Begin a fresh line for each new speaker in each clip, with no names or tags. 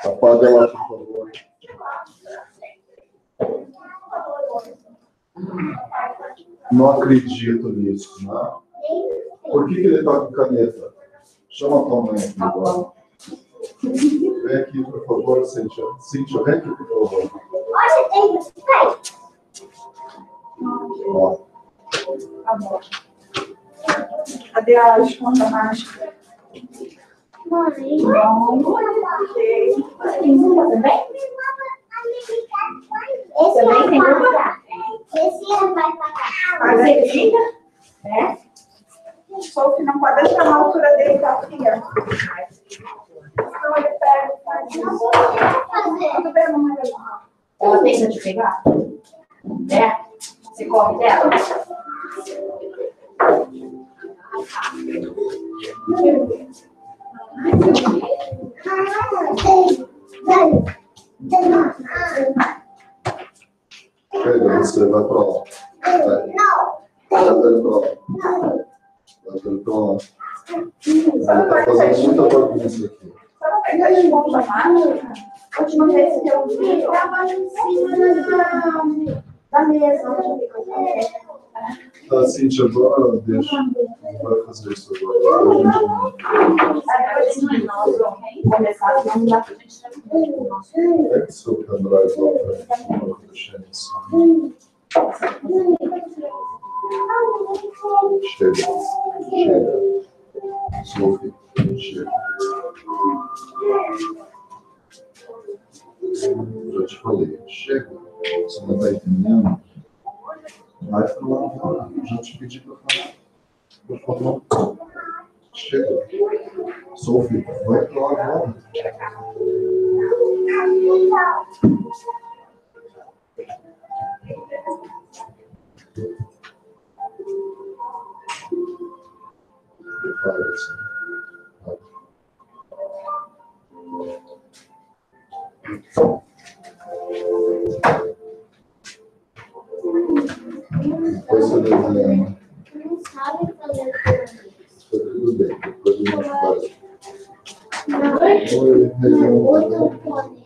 Apaga lá, por favor. Não acredito nisso, né? Por que ele está com caneta? Chama a tua mãe aqui agora. Vem aqui, por favor, Cíntia. Cíntia, vem aqui, por favor. Ó.
Cadê a esponja mágica?
Mãe.
Ok.
Você também? Esse também tem que pagar. Esse vai pagar.
A Zefinha?
É?
Sophie não pode deixar na altura dele da filha. Então ele pega e faz isso. Tudo bem, mamãe?
Ela tenta te pegar? É? Você corre dela?
Pega, você vai pra lá. Vai. Leva ele pra lá. Leva ele pra lá. Ele tá fazendo muita bagunça aqui.
Só não pegar a esponja mágica. A última vez que eu vi, estava em cima da mesa. Onde eu vi.
Tá, Cíntia, agora deixa. Não vai fazer isso agora.
Começar, não dá pra gente.
É que seu pendrive lá pra deixar isso. Chega. Sophie, chega. Já te falei, chega. Você não tá entendendo? Vai pra lá agora. Já te pedi pra falar. Por favor. Chega. Sophie, vai pra lá agora. Prepare-se. Depois você desenha.
Não sabe fazer tudo.
Tudo bem, depois a gente faz.
Não, outro pode.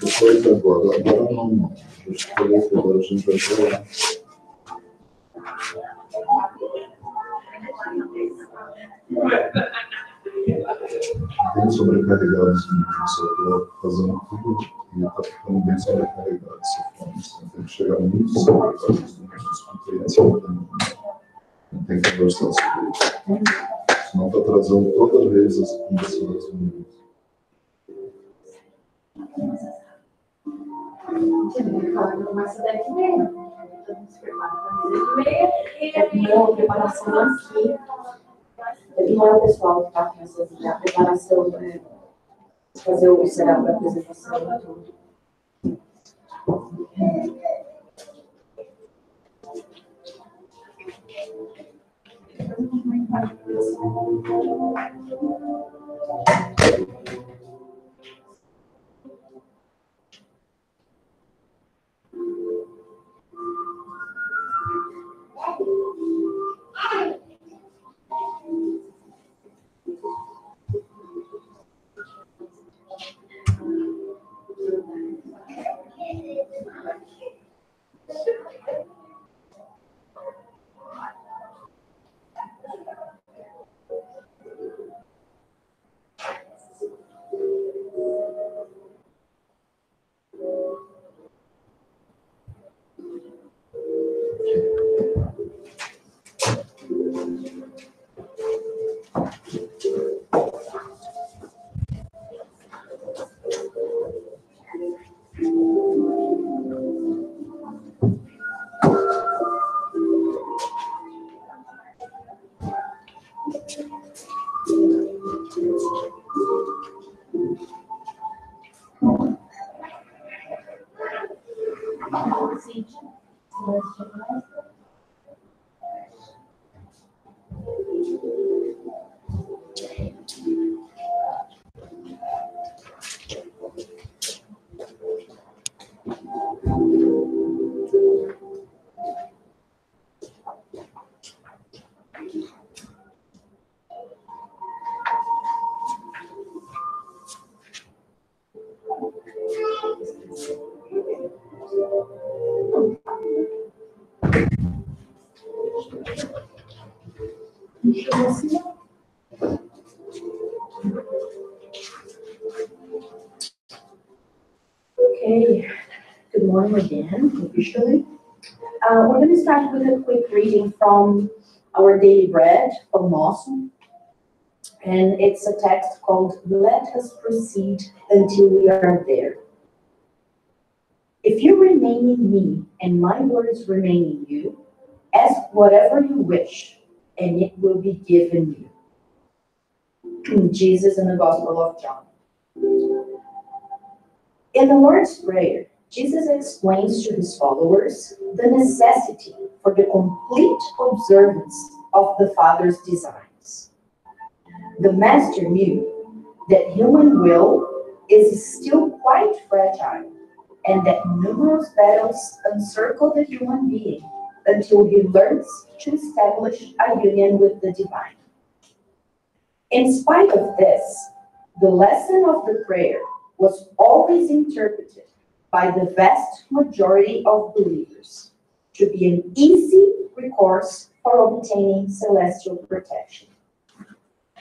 Depois agora não. Deixa eu ver que agora a gente vai falar. Bem sobrecarregados, eu estou fazendo tudo e está ficando bem sobrecarregado. Você tem que chegar muito sobrecarregado nos compreensões. Não tem que conversar sobre isso. Senão está trazendo toda vez as conversas ruins.
Começa 10h30. Não, preparação aqui. Não é o pessoal que está fazendo a preparação para fazer o será para a apresentação e tudo. Genesini. Okay, good morning again, officially. We're going to start with a quick reading from our daily bread from Mosso. And it's a text called, "Let us proceed until we are there. If you remain in me and my words remain in you, ask whatever you wish, and it will be given you." Jesus in the Gospel of John. In the Lord's Prayer, Jesus explains to his followers the necessity for the complete observance of the Father's designs. The Master knew that human will is still quite fragile and that numerous battles encircle the human being until he learns to establish a union with the divine. In spite of this, the lesson of the prayer was always interpreted by the vast majority of believers to be an easy recourse for obtaining celestial protection.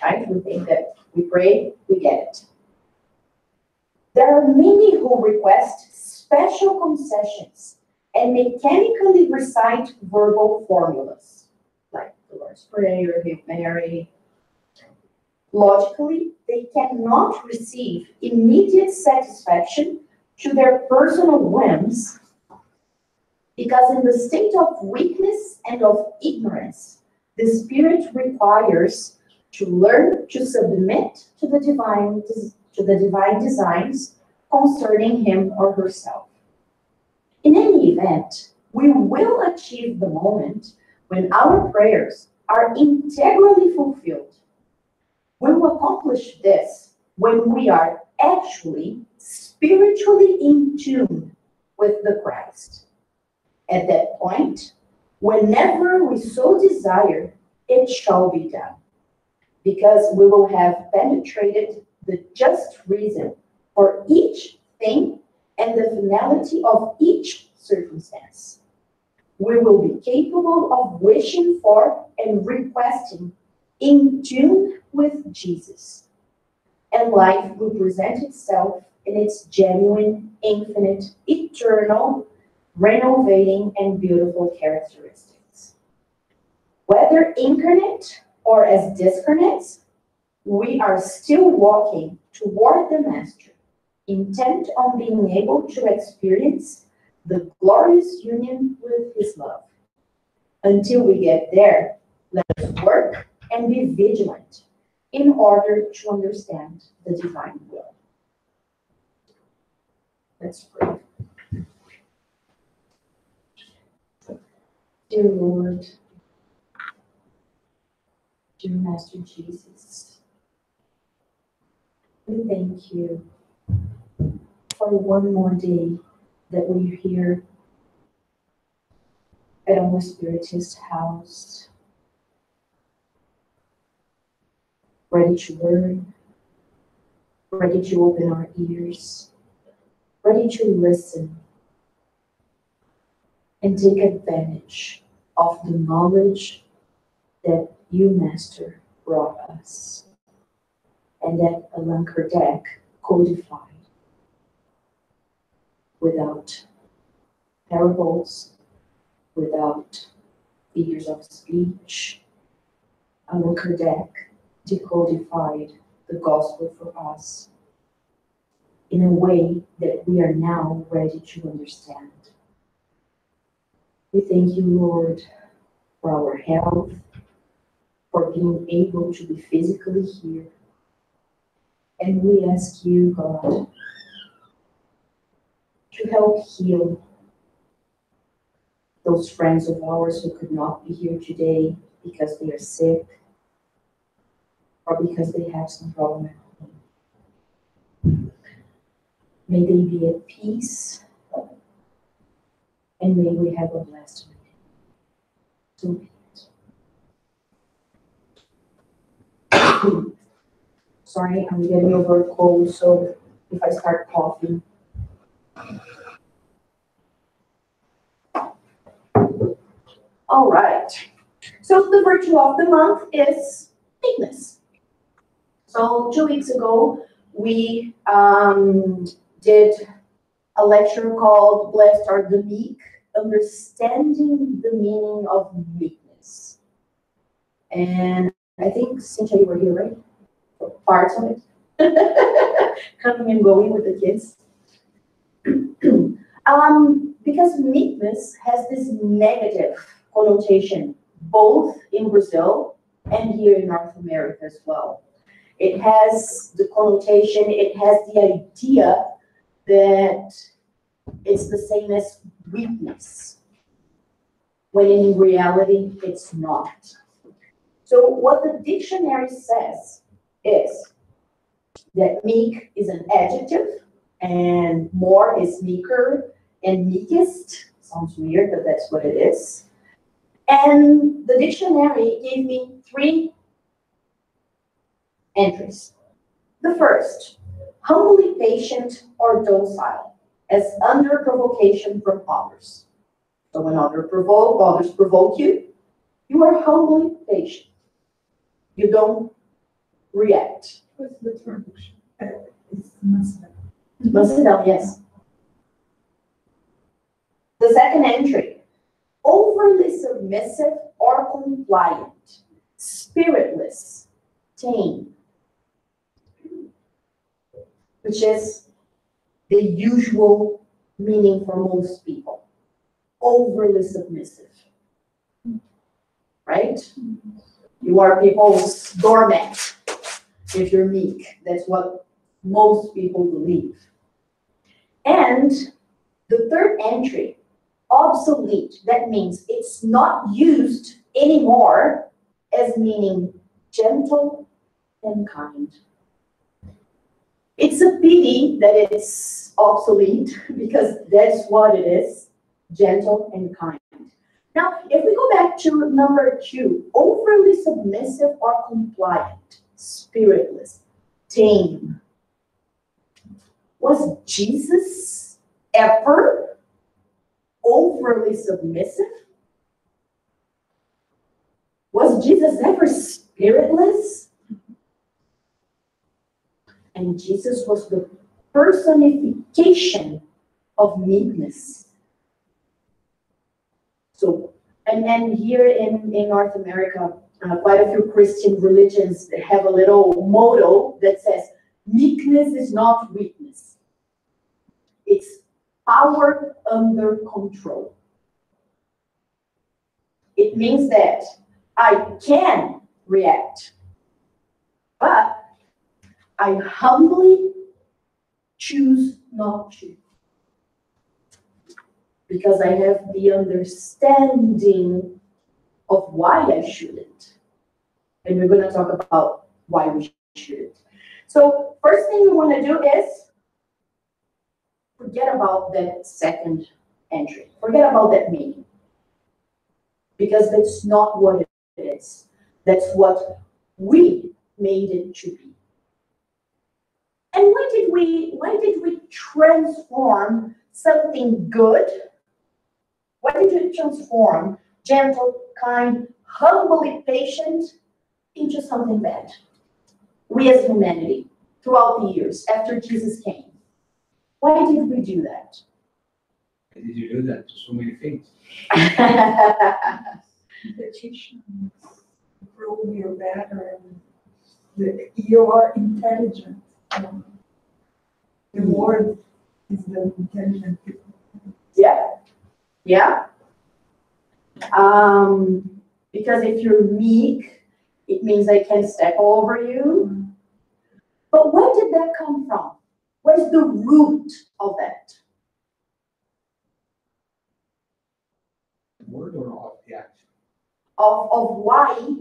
Right? We think that we pray, we get it. There are many who request special concessions and mechanically recite verbal formulas, like the Lord's Prayer, Hail Mary. Logically, they cannot receive immediate satisfaction to their personal whims because in the state of weakness and of ignorance, the Spirit requires to learn to submit to the divine designs concerning him or herself. In any event, we will achieve the moment when our prayers are integrally fulfilled. We will accomplish this when we are actually spiritually in tune with the Christ. At that point, whenever we so desire, it shall be done, because we will have penetrated the just reason for each thing and the finality of each circumstance. We will be capable of wishing for and requesting in tune with Jesus, and life will present itself in its genuine, infinite, eternal, renovating, and beautiful characteristics. Whether incarnate or as discarnates, we are still walking toward the Master, intent on being able to experience the glorious union with his love. Until we get there, let us work and be vigilant in order to understand the divine will. Let's pray. Dear Lord, dear Master Jesus, we thank you for one more day that we're here at our Spiritist house, ready to learn, ready to open our ears, ready to listen, and take advantage of the knowledge that you, Master, brought us, and that Allan Kardec codified without parables, without figures of speech. Allan Kardec decodified the gospel for us in a way that we are now ready to understand. We thank you, Lord, for our health, for being able to be physically here. And we ask you, God, to help heal those friends of ours who could not be here today because they are sick or because they have some problem at home. May they be at peace, and may we have a blessed week. So be it. Sorry, I'm getting over a cold, so if I start coughing. All right. So the virtue of the month is meekness. So 2 weeks ago, we did a lecture called Blessed Are the Meek, Understanding the Meaning of Meekness. And I think, Cynthia, you were here, right? For parts of it. Coming and going with the kids. Because meekness has this negative connotation, both in Brazil and here in North America as well. It has the connotation, it has the idea that it's the same as weakness, when in reality, it's not. So what the dictionary says is that meek is an adjective, and more is meeker, and meekest. Sounds weird, but that's what it is. And the dictionary gave me 3 entries. The first, humbly patient or docile, as under provocation from others. So when others provoke you, you are humbly patient. You don't react.
What's the term? It's mustard.
Mustard, yes. The second entry, overly submissive or compliant, spiritless, tame, which is the usual meaning for most people. Overly submissive, right? You are people's doormat if you're meek. That's what most people believe. And the third entry, obsolete. That means it's not used anymore as meaning gentle and kind. It's a pity that it's obsolete because that's what it is, gentle and kind. Now, if we go back to number 2, overly submissive or compliant, spiritless, tame. Was Jesus ever overly submissive? Was Jesus ever spiritless? And Jesus was the personification of meekness. So, and then here in North America, quite a few Christian religions have a little motto that says, meekness is not weakness. It's power under control. It means that I can react, but I humbly choose not to. Because I have the understanding of why I shouldn't. And we're going to talk about why we shouldn't. So first thing we want to do is forget about that second entry. Forget about that meaning. Because that's not what it is. That's what we made it to be. And why did we transform something good? Why did we transform gentle, kind, humbly patient into something bad? We as humanity, throughout the years, after Jesus came. Why did we do that?
Why did you do that to so many things?
The teachings prove you're better, and you are intelligent. The word is the intelligent people.
Yeah. Yeah. Because if you're meek, it means I can step over you. But where did that come from? Where's the root of that?
The word or of the action?
Of why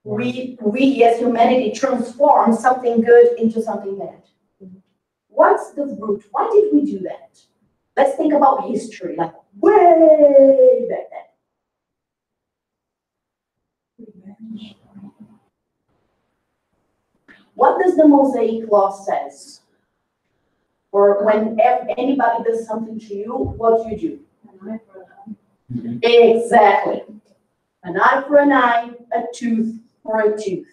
we as humanity transform something good into something bad. What's the root? Why did we do that? Let's think about history, like way back then.
Revenge.
What does the Mosaic Law says? Or when anybody does something to you, what do you do? Exactly. An eye for an eye, a tooth for a tooth.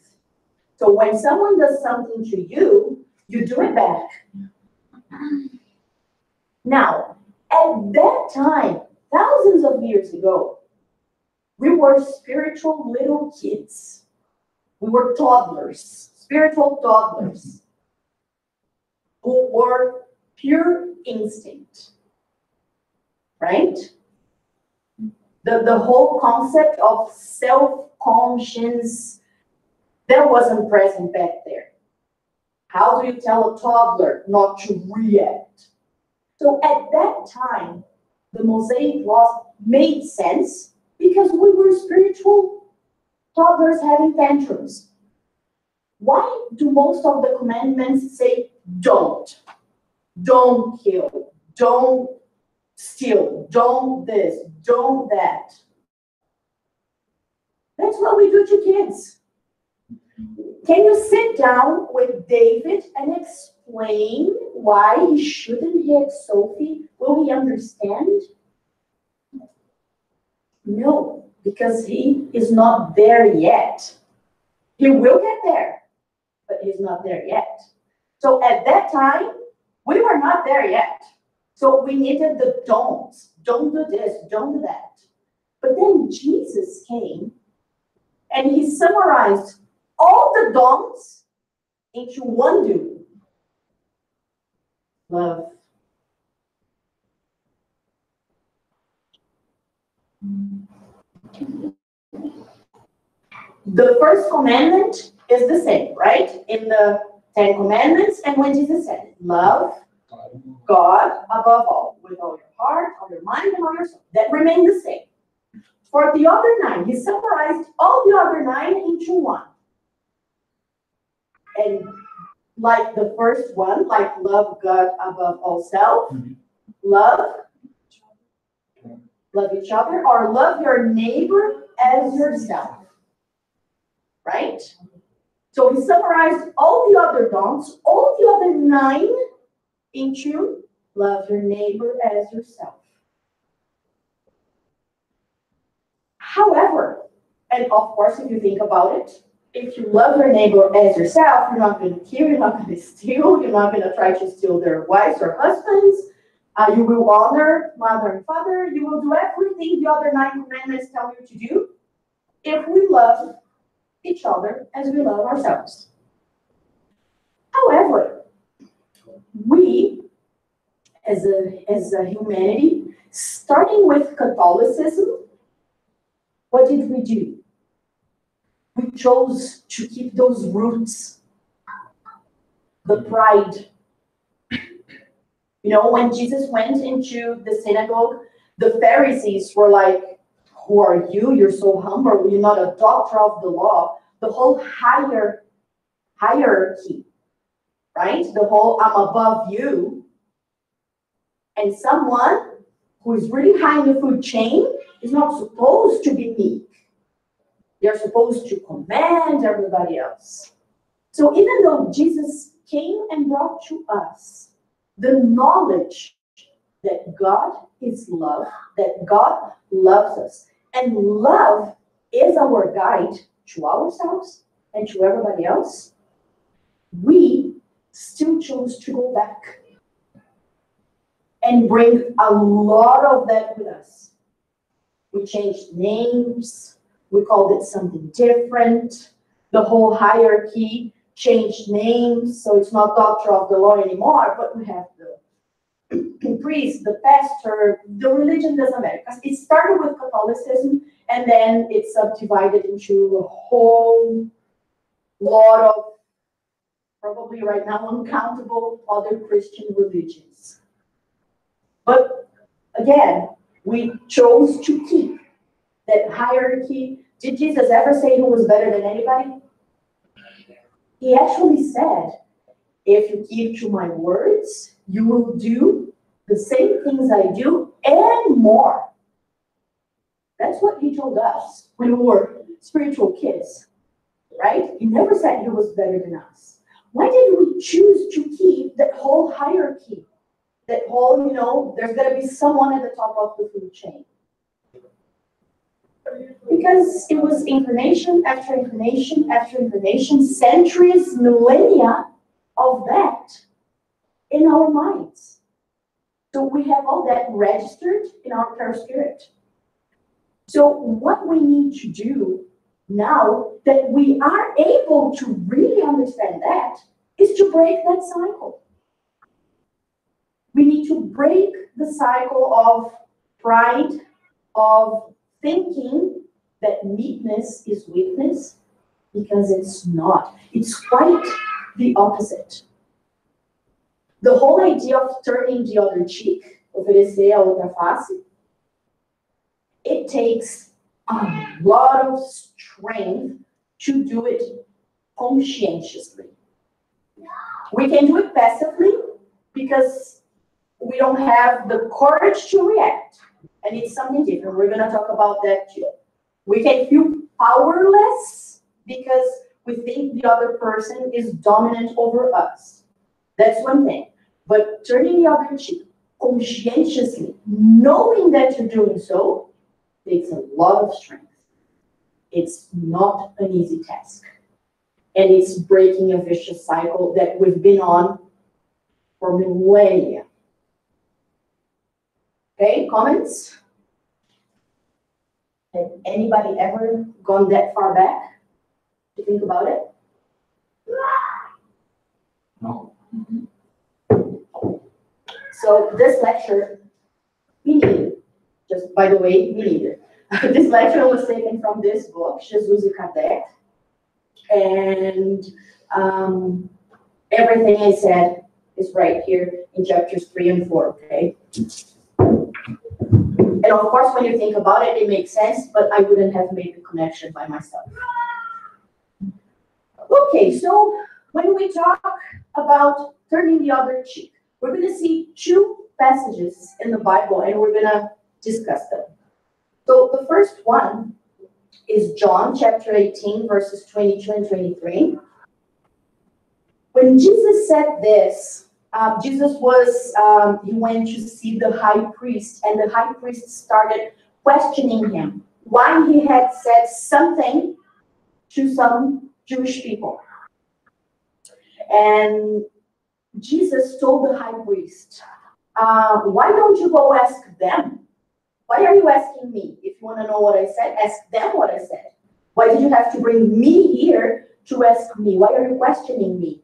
So when someone does something to you, you do it back. Now, at that time, thousands of years ago, we were spiritual little kids. We were toddlers, spiritual toddlers, who were pure instinct, right? The whole concept of self-conscience, that wasn't present back there. How do you tell a toddler not to react? So at that time, the Mosaic laws made sense because we were spiritual toddlers having tantrums. Why do most of the commandments say don't kill, don't steal, don't this, don't that? That's what we do to kids. Can you sit down with David and explain why he shouldn't hit Sophie? Will he understand? No, because he is not there yet. He will get there, but he's not there yet. So at that time, we were not there yet. So we needed the don'ts. Don't do this, don't do that. But then Jesus came and he summarized all the don'ts into one do. Love. The first commandment is the same, right? In the 10 Commandments, and when Jesus said it, love God above all, with all your heart, all your mind, and all your soul. That remained the same. For the other 9, he summarized all the other 9 into one. And like the first one, like love God above all self, love each other, or love your neighbor as yourself. Right? So he summarized all the other don'ts, all the other 9 into love your neighbor as yourself. However, and of course, if you think about it, if you love your neighbor as yourself, you're not going to kill, you're not going to steal, you're not going to try to steal their wives or husbands. You will honor mother and father. You will do everything the other 9 commandments tell you to do if we love each other as we love ourselves. However, we, as a humanity, starting with Catholicism, what did we do? We chose to keep those roots, the pride. You know, when Jesus went into the synagogue, the Pharisees were like, who are you? You're so humble. You're not a doctor of the law. The whole hierarchy, right? The whole I'm above you. And someone who is really high in the food chain is not supposed to be meek. They're supposed to command everybody else. So even though Jesus came and brought to us the knowledge that God is love, that God loves us, and love is our guide to ourselves and to everybody else, we still chose to go back and bring a lot of that with us. We changed names, we called it something different, the whole hierarchy changed names, so it's not doctor of the law anymore, but we have the priest, the pastor, the religion doesn't matter. Because it started with Catholicism, and then it's subdivided into a whole lot of, probably right now, uncountable other Christian religions. But again, we chose to keep that hierarchy. Did Jesus ever say he was better than anybody? He actually said, if you keep to my words, you will do the same things I do and more. That's what he told us when we were spiritual kids, right? He never said he was better than us. Why did we choose to keep that whole hierarchy? That whole, there's going to be someone at the top of the food chain. Because it was incarnation after incarnation after incarnation, centuries, millennia of that in our minds. So we have all that registered in our perispirit. So what we need to do now that we are able to really understand that is to break that cycle. We need to break the cycle of pride, of thinking that meekness is weakness, because it's not. It's quite the opposite. The whole idea of turning the other cheek, oferecer a outra face, it takes a lot of strength to do it conscientiously. We can do it passively because we don't have the courage to react. And it's something different. We're going to talk about that too. We can feel powerless because we think the other person is dominant over us. That's one thing. But turning the other cheek conscientiously, knowing that you're doing so, takes a lot of strength. It's not an easy task. And it's breaking a vicious cycle that we've been on for millennia. Okay, comments? Has anybody ever gone that far back to think about it?
No.
So this lecture, we need it. Just by the way, we need it. This lecture was taken from this book, Jesus e Kardec. And everything I said is right here in chapters 3 and 4, okay? And of course, when you think about it, it makes sense, but I wouldn't have made the connection by myself. Okay, so when we talk about turning the other cheek, we're going to see two passages in the Bible, and we're going to discuss them. So the first one is John chapter 18, verses 22 and 23. When Jesus said this, Jesus he went to see the high priest, and the high priest started questioning him why he had said something to some Jewish people. And Jesus told the high priest, why don't you go ask them? Why are you asking me? If you want to know what I said, ask them what I said. Why did you have to bring me here to ask me? Why are you questioning me?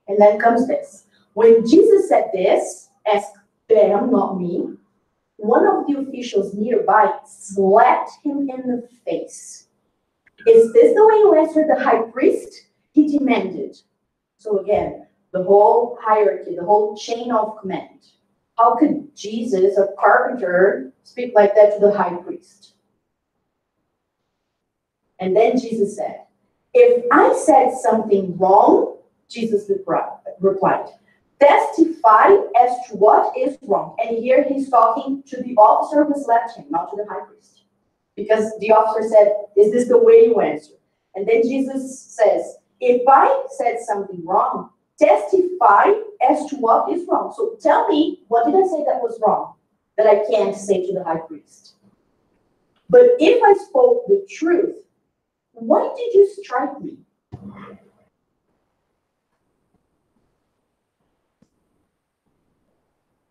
And then comes this. When Jesus said this, ask them, not me, one of the officials nearby slapped him in the face. Is this the way you answered the high priest? He demanded. So again, the whole hierarchy, the whole chain of command. How could Jesus, a carpenter, speak like that to the high priest? And then Jesus said, if I said something wrong, Jesus replied, testify as to what is wrong. And here he's talking to the officer who slapped him, not to the high priest. Because the officer said, is this the way you answer? And then Jesus says, if I said something wrong, testify as to what is wrong. So tell me, what did I say that was wrong, that I can't say to the high priest? But if I spoke the truth, why did you strike me?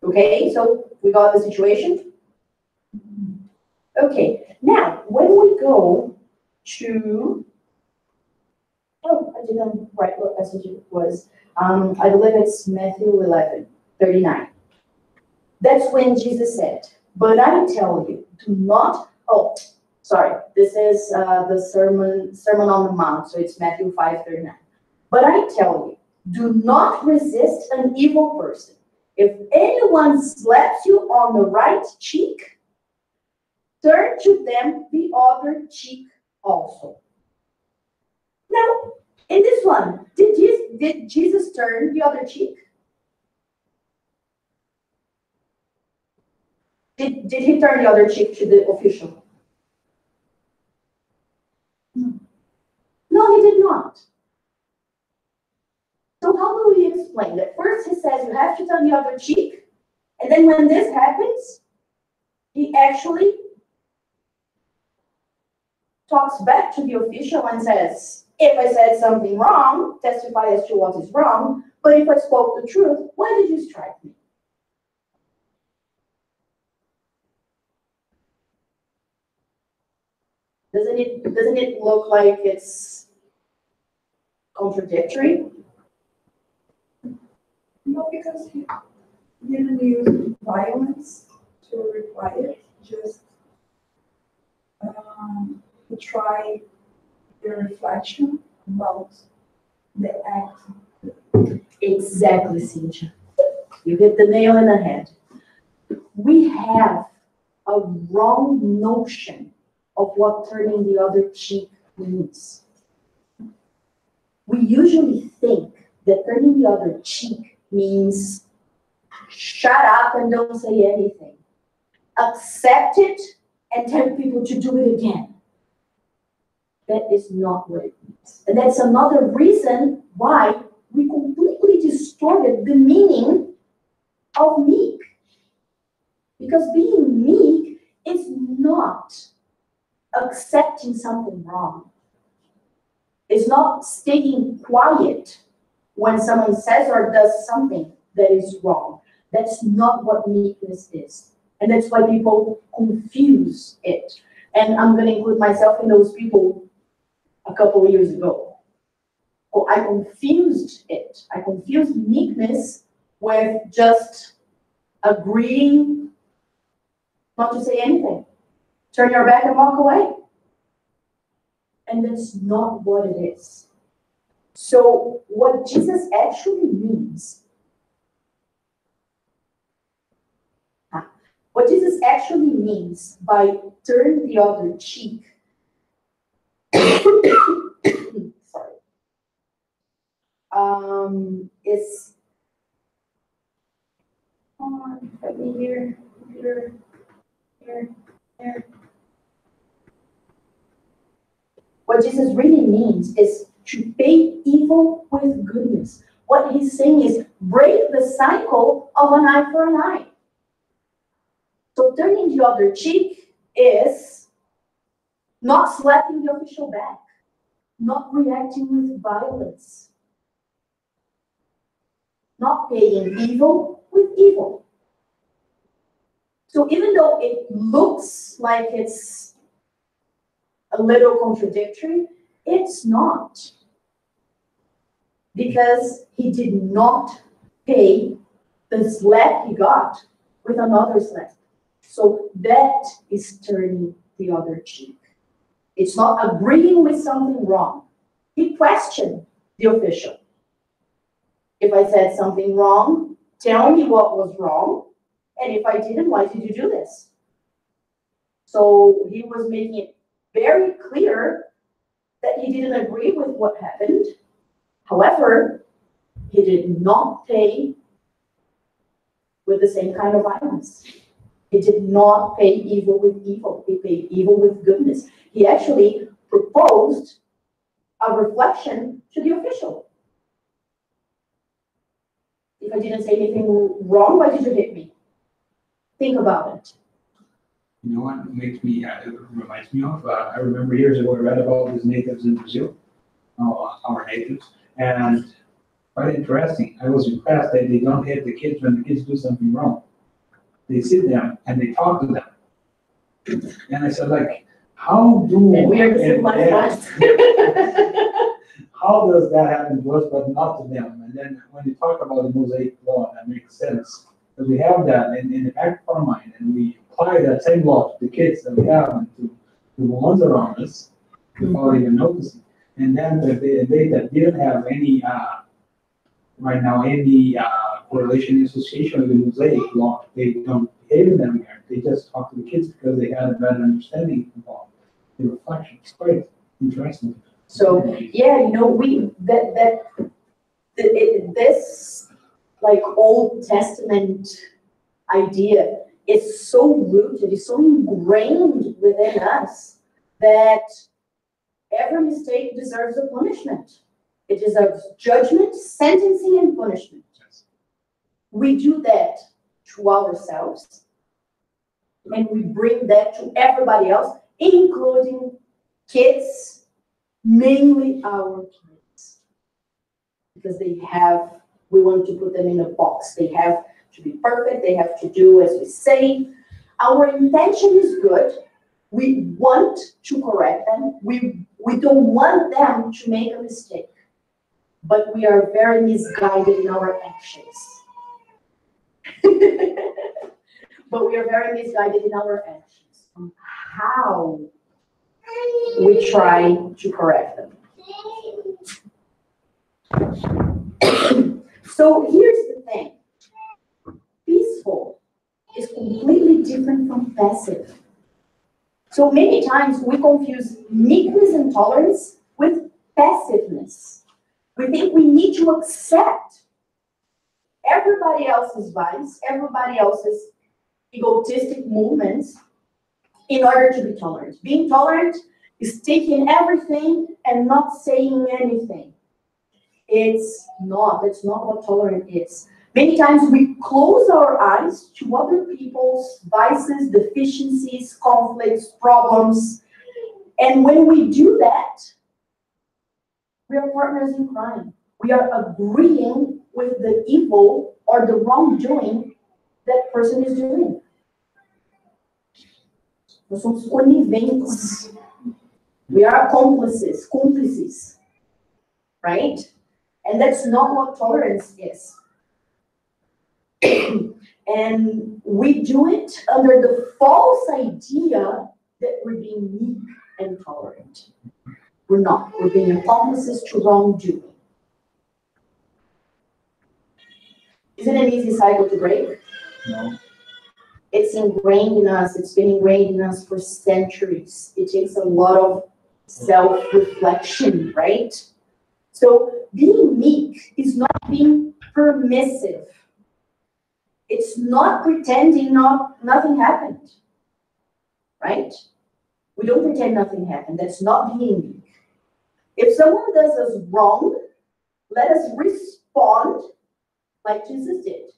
Okay, so we got the situation. Okay, now when we go to, I didn't write what passage it was. I believe it's Matthew 11:39. That's when Jesus said, but I tell you, do not, this is the Sermon on the Mount, so it's Matthew 5:39. But I tell you, do not resist an evil person. If anyone slaps you on the right cheek, turn to them the other cheek also. Now, in this one, did Jesus turn the other cheek? Did he turn the other cheek to the official? No, he did not. So how do we explain that? First he says you have to turn the other cheek, and then when this happens, he actually talks back to the official and says, if I said something wrong, testify as to what is wrong, but if I spoke the truth, why did you strike me? Doesn't it look like it's contradictory?
No, because he didn't use violence to reply it, just to try the reflection about the act.
Exactly, Cynthia. You hit the nail on the head. We have a wrong notion of what turning the other cheek means. We usually think that turning the other cheek means shut up and don't say anything. Accept it and tell people to do it again. That is not what it means. And that's another reason why we completely distorted the meaning of meek. Because being meek is not accepting something wrong. It's not staying quiet when someone says or does something that is wrong. That's not what meekness is. And that's why people confuse it. And I'm going to include myself in those people a couple of years ago. Oh, I confused it. I confused meekness with just agreeing not to say anything. Turn your back and walk away. And that's not what it is. So what Jesus actually means, by turn the other cheek, sorry, is, let me here. What Jesus really means is to pay evil with goodness. What he's saying is break the cycle of an eye for an eye. So turning the other cheek is not slapping the official back, not reacting with violence, not paying evil with evil. So even though it looks like it's a little contradictory, it's not. Because he did not pay the slap he got with another slap. So that is turning the other cheek. It's not agreeing with something wrong. He questioned the official. If I said something wrong, tell me what was wrong. And if I didn't, why did you do this? So he was making it very clear that he didn't agree with what happened. However, he did not pay with the same kind of violence. He did not pay evil with evil. He paid evil with goodness. He actually proposed a reflection to the official. If I didn't say anything wrong, why did you hit me? Think about it.
You know what makes me, it reminds me of, I remember years ago I read about these natives in Brazil, our natives, and quite interesting. I was impressed that they don't hit the kids when the kids do something wrong. They sit them and they talk to them. And I said, like, how do...
And we are the civilized ones.
How does that happen to us, but not to them? And then when you talk about the Mosaic law, that makes sense. Because we have that in the back of our mind, and we apply that same law to the kids that we have and to the ones around us without even noticing. And then they that didn't have any, right now, any correlation association with the Mosaic law, they don't behave in that regard. They just talk to the kids because they had a better understanding about the reflection. It's quite interesting.
So yeah, you know, this like Old Testament idea is so rooted, is so ingrained within us that every mistake deserves a punishment. It deserves judgment, sentencing, and punishment. We do that to ourselves, and we bring that to everybody else, including Kids, mainly our kids, because we want to put them in a box. They have to be perfect. They have to do as we say. Our intention is good. We want to correct them. We don't want them to make a mistake. But we are very misguided in our actions. But we are very misguided in our actions on how we try to correct them. So here's the thing. Peaceful is completely different from passive. So many times we confuse meekness and tolerance with passiveness. We think we need to accept everybody else's vibes, everybody else's egotistic movements in order to be tolerant. Being tolerant is taking everything and not saying anything. That's not what tolerant is. Many times we close our eyes to other people's vices, deficiencies, conflicts, problems. And when we do that, we are partners in crime. We are agreeing with the evil or the wrongdoing that person is doing. Nós somos coniventes. We are cúmplices, right? And that's not what tolerance is. And we do it under the false idea that we're being meek and tolerant. We're not. We're being accomplices to wrongdoing. Is it an easy cycle to break?
No.
It's ingrained in us. It's been ingrained in us for centuries. It takes a lot of self-reflection, right? So being meek is not being permissive. It's not pretending nothing happened, right? We don't pretend nothing happened. That's not being meek. If someone does us wrong, let us respond like Jesus did,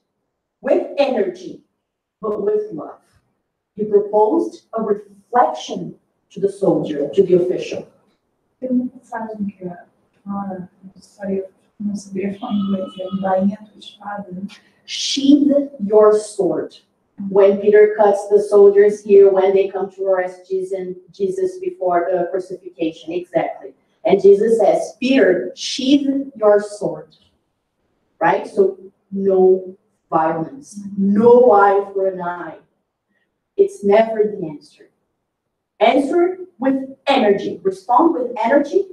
with energy, but with love. He proposed a reflection to the soldier, to the official.
Tem uma passagem que não sabia falar inglês, é bainha tua espada.
Sheathe your sword. When Peter cuts the soldiers here, when they come to arrest Jesus before the crucifixion, exactly. And Jesus says, Peter, sheathe your sword. Right? So no violence, no eye for an eye. It's never the answer. Answer with energy. Respond with energy,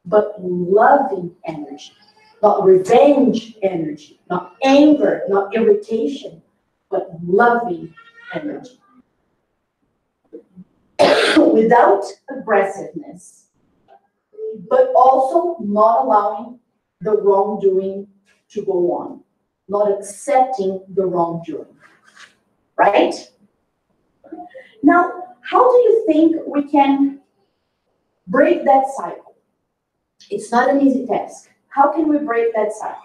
but loving energy. Not revenge energy, not anger, not irritation, but loving energy. Without aggressiveness, but also not allowing the wrongdoing to go on, not accepting the wrongdoing, right? Now, how do you think we can break that cycle? It's not an easy task. How can we break that cycle?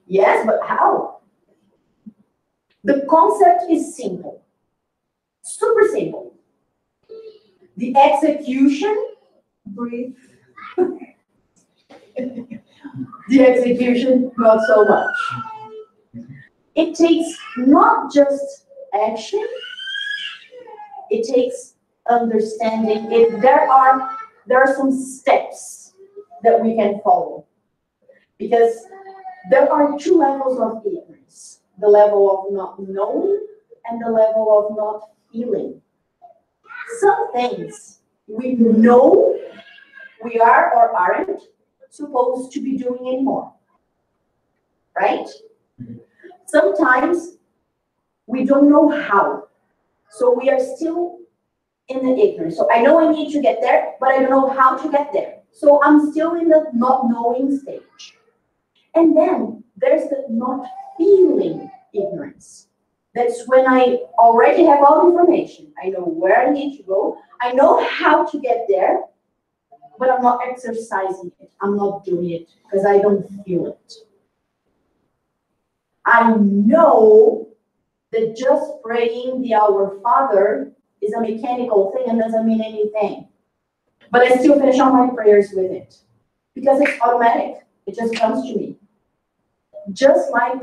Yes, but how? The concept is simple. Super simple. The execution, breathe. The execution, not so much. It takes not just action, it takes understanding. There are some steps that we can follow. Because there are two levels of ignorance. The level of not knowing and the level of not feeling. Some things we know we are or aren't supposed to be doing anymore. Right? Sometimes we don't know how. So we are still in the ignorance. So I know I need to get there, but I don't know how to get there. So I'm still in the not knowing stage. And then there's the not feeling ignorance. That's when I already have all the information. I know where I need to go. I know how to get there, but I'm not exercising it. I'm not doing it because I don't feel it. I know that just praying the Our Father is a mechanical thing and doesn't mean anything. But I still finish all my prayers with it because it's automatic. It just comes to me. Just like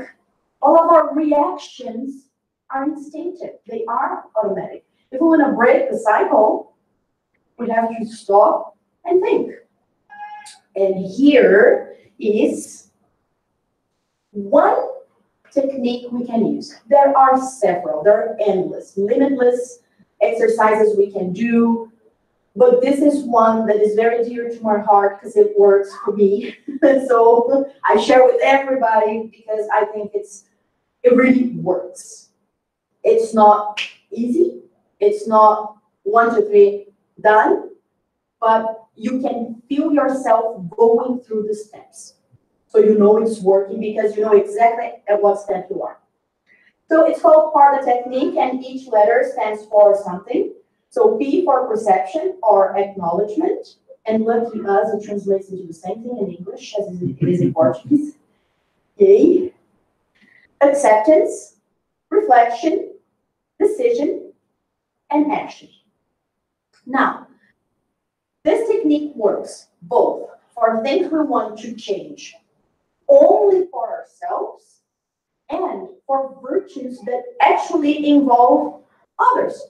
all of our reactions are instinctive. They are automatic. If we want to break the cycle, we have to stop and think. And here is one technique we can use. There are several. There are endless, limitless exercises we can do. But this is one that is very dear to my heart because it works for me. So I share with everybody because I think it really works. It's not easy. It's not 1, 2, 3, done. But you can feel yourself going through the steps. So you know it's working because you know exactly at what step you are. So it's called PARTA technique, and each letter stands for something. So P for perception or acknowledgement, and lucky us, it translates into the same thing in English as it is in Portuguese. A, acceptance, reflection, decision, and action. Now, this technique works both for things we want to change only for ourselves and for virtues that actually involve others.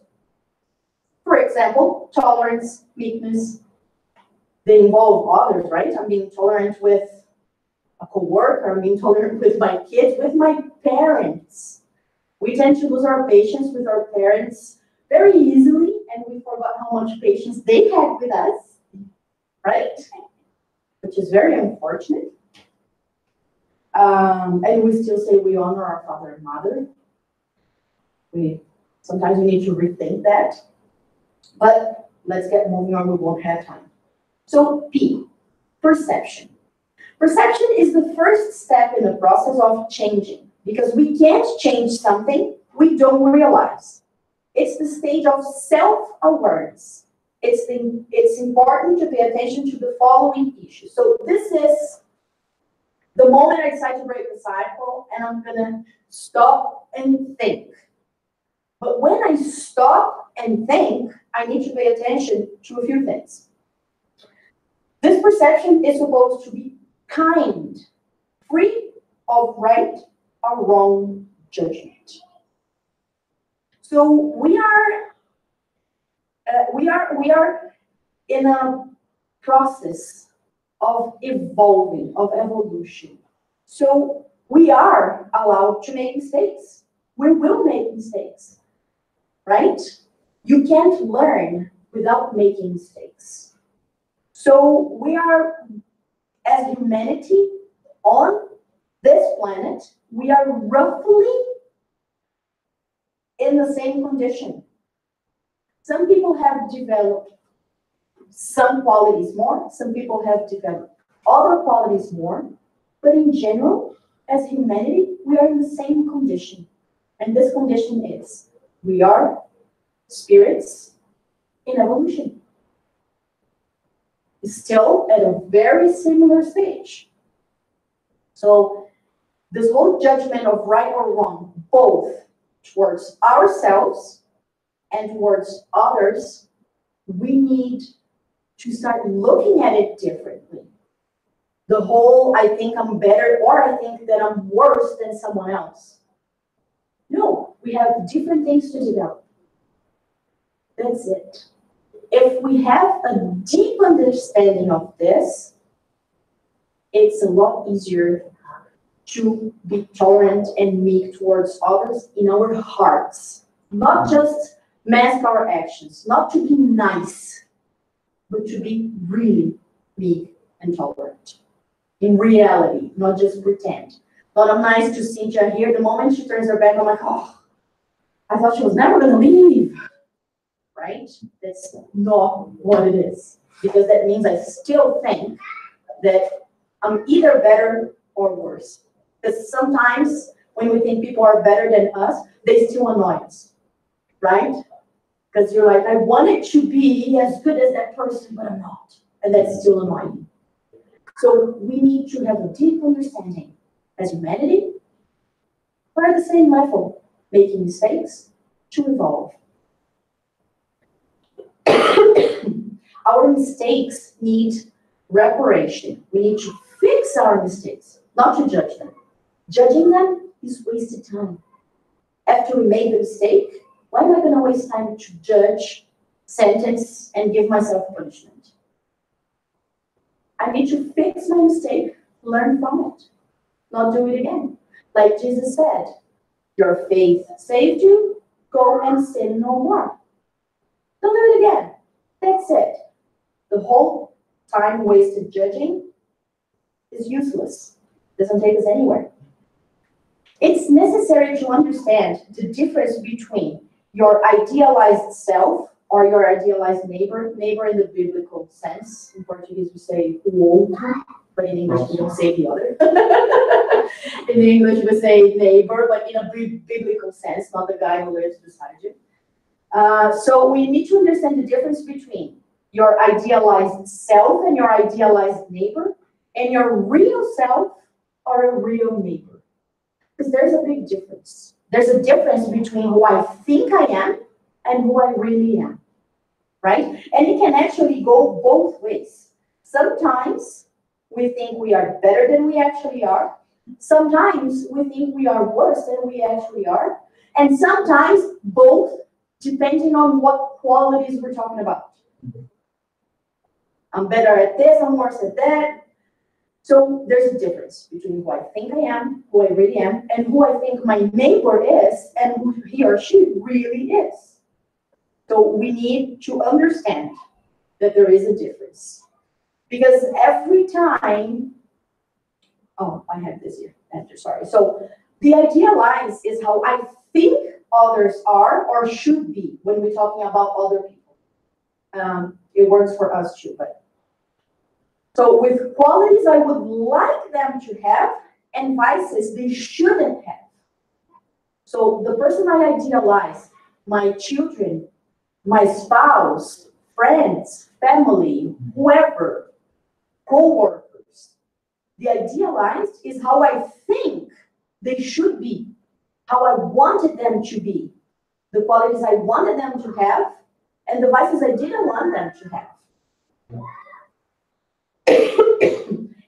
For example, tolerance, meekness, they involve others, right? I'm being tolerant with a coworker, I'm being tolerant with my kids, with my parents. We tend to lose our patience with our parents very easily, and we forgot how much patience they had with us, right? Which is very unfortunate. And we still say we honor our father and mother. Sometimes we need to rethink that. But let's get moving on, we won't have time. So P, perception. Perception is the first step in the process of changing, because we can't change something we don't realize. It's the stage of self-awareness. It's important to pay attention to the following issues. So this is the moment I decide to break the cycle, and I'm gonna stop and think. But when I stop and think, I need to pay attention to a few things. This perception is supposed to be kind, free of right or wrong judgment. So we are in a process of evolving, of evolution. So we are allowed to make mistakes. We will make mistakes, right? You can't learn without making mistakes. So we are, as humanity, on this planet, we are roughly in the same condition. Some people have developed some qualities more, some people have developed other qualities more, but in general, as humanity, we are in the same condition. And this condition is, we are spirits in evolution. Still at a very similar stage. So this whole judgment of right or wrong, both towards ourselves and towards others, we need to start looking at it differently. The whole, I think I'm better, or I think that I'm worse than someone else. No, we have different things to develop. That's it. If we have a deep understanding of this, it's a lot easier to be tolerant and meek towards others in our hearts. Not just mask our actions, not to be nice, but to be really meek and tolerant. In reality, not just pretend. But I'm nice to Cynthia here. The moment she turns her back, I'm like, oh, I thought she was never going to leave. Right? That's not what it is. Because that means I still think that I'm either better or worse. Because sometimes when we think people are better than us, they still annoy us. Right? Because you're like, I want it to be as good as that person, but I'm not. And that's still annoying. So we need to have a deep understanding as humanity We're at the same level, making mistakes to evolve. Our mistakes need reparation. We need to fix our mistakes, not to judge them. Judging them is wasted time. After we made the mistake, why am I going to waste time to judge, sentence, and give myself punishment? I need to fix my mistake, learn from it, not do it again. Like Jesus said, your faith saved you, go and sin no more. Don't do it again. That's it. The whole time wasted judging is useless. Doesn't take us anywhere. It's necessary to understand the difference between your idealized self or your idealized neighbor in the biblical sense. In Portuguese we say o outro, but in English we don't say the other. In English we say neighbor, but in a biblical sense, not the guy who lives beside you. So we need to understand the difference between your idealized self and your idealized neighbor, and your real self or a real neighbor. Because there's a big difference. There's a difference between who I think I am and who I really am, right? And it can actually go both ways. Sometimes we think we are better than we actually are. Sometimes we think we are worse than we actually are. And sometimes both, depending on what qualities we're talking about. I'm better at this, I'm worse at that. So there's a difference between who I think I am, who I really am, and who I think my neighbor is, and who he or she really is. So we need to understand that there is a difference. Because every time, oh, I have this here, after, sorry. So the idealized is how I think others are or should be when we're talking about other people. It works for us too, but. So with qualities I would like them to have and vices they shouldn't have. So the person I idealize, my children, my spouse, friends, family, whoever, co-workers, the idealized is how I think they should be, how I wanted them to be, the qualities I wanted them to have, and the vices I didn't want them to have.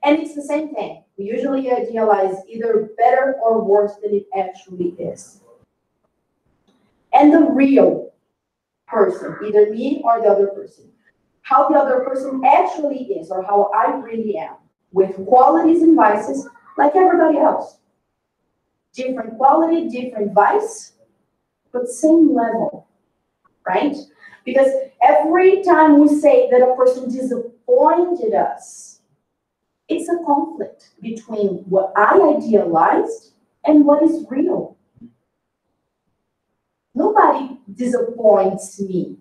And it's the same thing. We usually idealize either better or worse than it actually is. And the real person, either me or the other person, how the other person actually is or how I really am, with qualities and vices like everybody else. Different quality, different vice, but same level, right? Because every time we say that a person disappointed us, it's a conflict between what I idealized and what is real. Nobody disappoints me.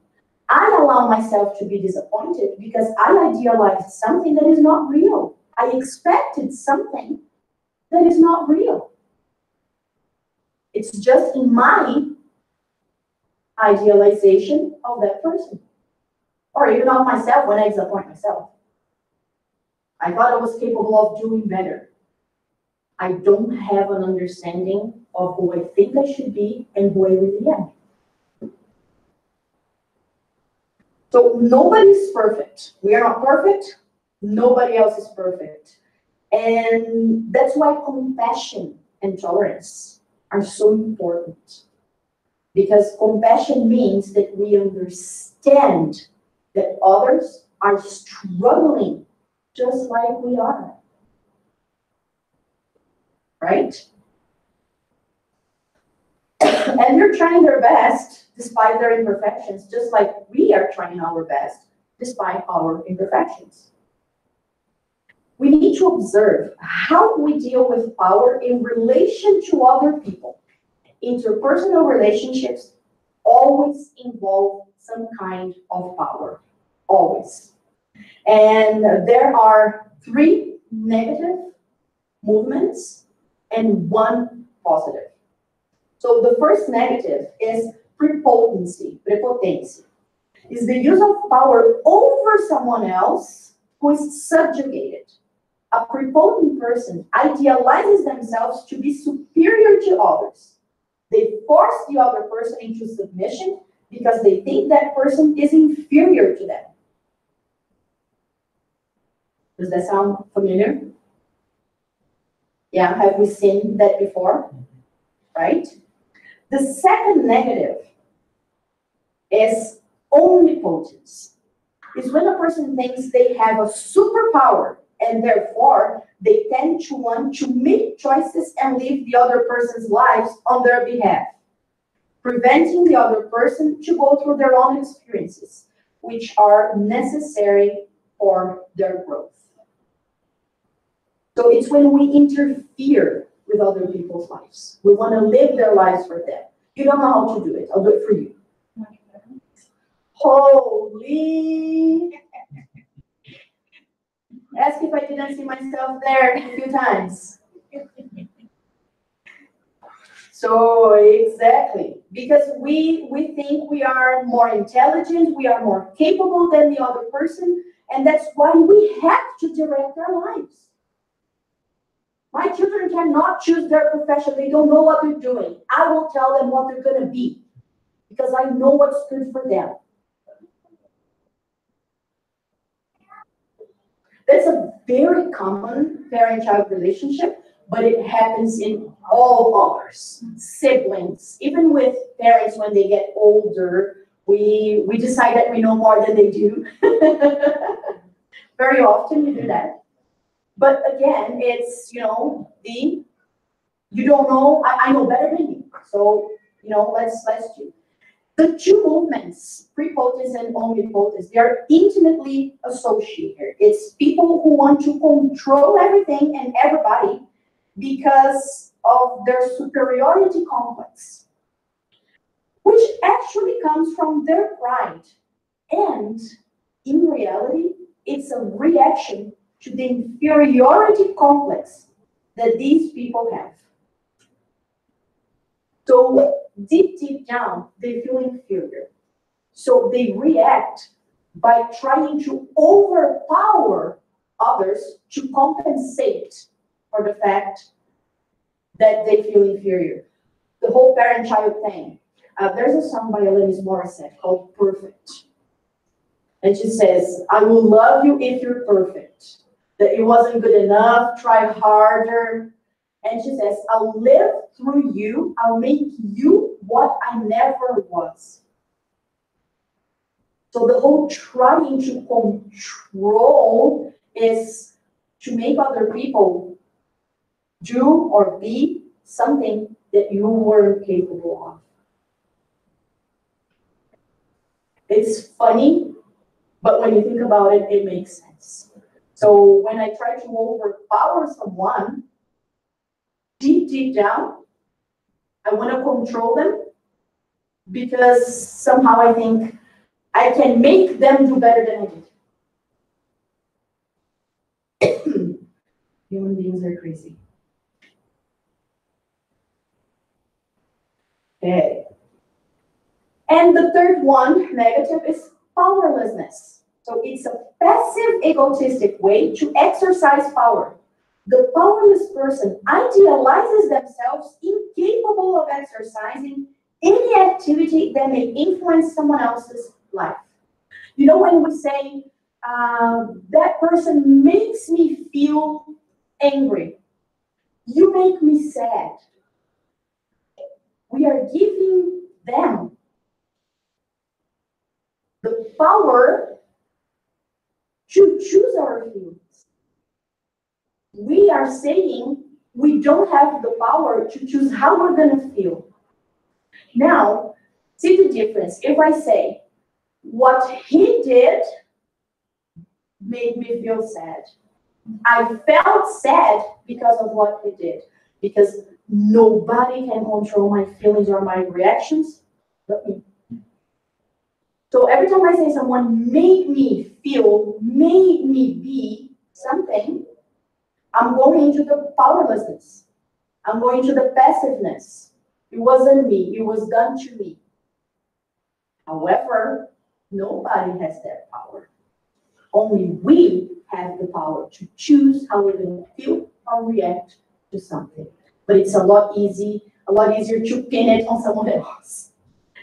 I allow myself to be disappointed because I idealized something that is not real. I expected something that is not real. It's just in my idealization of that person. Or even of myself when I disappoint myself. I thought I was capable of doing better. I don't have an understanding of who I think I should be and who I really am. So nobody's perfect. We are not perfect. Nobody else is perfect. And that's why compassion and tolerance are so important. Because compassion means that we understand that others are struggling just like we are. Right? And they're trying their best despite their imperfections, just like we are trying our best despite our imperfections. We need to observe how we deal with power in relation to other people. Interpersonal relationships always involve some kind of power. Always. And there are 3 negative movements and 1 positive. So the first negative is prepotency. Is the use of power over someone else who is subjugated. A prepotent person idealizes themselves to be superior to others. They force the other person into submission because they think that person is inferior to them. Does that sound familiar? Yeah, have we seen that before? Right? The second negative is omnipotence. It's when a person thinks they have a superpower and therefore they tend to want to make choices and live the other person's lives on their behalf, preventing the other person to go through their own experiences, which are necessary for their growth. So it's when we interfere with other people's lives. We want to live their lives for them. You don't know how to do it. I'll do it for you. Holy. Ask if I didn't see myself there a few times. So exactly, because we think we are more intelligent, we are more capable than the other person, and that's why we have to direct our lives. My children cannot choose their profession. They don't know what they're doing. I will tell them what they're going to be because I know what's good for them. That's a very common parent-child relationship, but it happens in all others, siblings, even with parents when they get older. We decide that we know more than they do. Very often we do that. But again, it's, you don't know, I know better than you. So, let's do. The two movements, prepotence and omnipotence, they are intimately associated. It's people who want to control everything and everybody because of their superiority complex, which actually comes from their pride. And in reality, it's a reaction to the inferiority complex that these people have. So deep down, they feel inferior. So they react by trying to overpower others to compensate for the fact that they feel inferior. The whole parent-child thing. There's a song by Alanis Morissette called Perfect. And she says, I will love you if you're perfect. That it wasn't good enough, try harder. And she says, I'll live through you. I'll make you what I never was. So the whole trying to control is to make other people do or be something that you weren't capable of. It's funny, but when you think about it, it makes sense. So when I try to overpower someone, deep down, I want to control them because somehow I think I can make them do better than I did. Human beings are crazy. Okay. And the third one, negative, is powerlessness. So it's a passive, egotistic way to exercise power. The powerless person idealizes themselves incapable of exercising any activity that may influence someone else's life. When we say, that person makes me feel angry, you make me sad. We are giving them the power to choose our feelings. We are saying we don't have the power to choose how we're going to feel. Now, see the difference. If I say, what he did made me feel sad. I felt sad because of what he did. Because nobody can control my feelings or my reactions but me. So every time I say someone made me feel, made me be something, I'm going into the powerlessness. I'm going to the passiveness. It wasn't me. It was done to me. However, nobody has that power. Only we have the power to choose how we're going to feel or react to something. But it's a lot easier to pin it on someone else.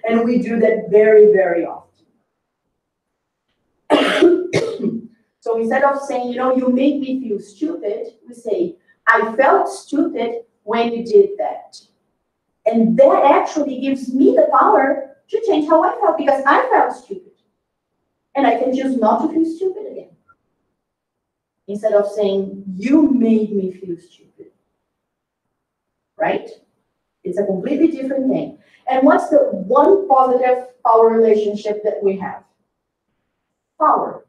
And we do that very, very often. So instead of saying, you make me feel stupid, we say, I felt stupid when you did that. And that actually gives me the power to change how I felt, because I felt stupid. And I can choose not to feel stupid again. Instead of saying, you made me feel stupid. Right? It's a completely different thing. And what's the one positive power relationship that we have? Power.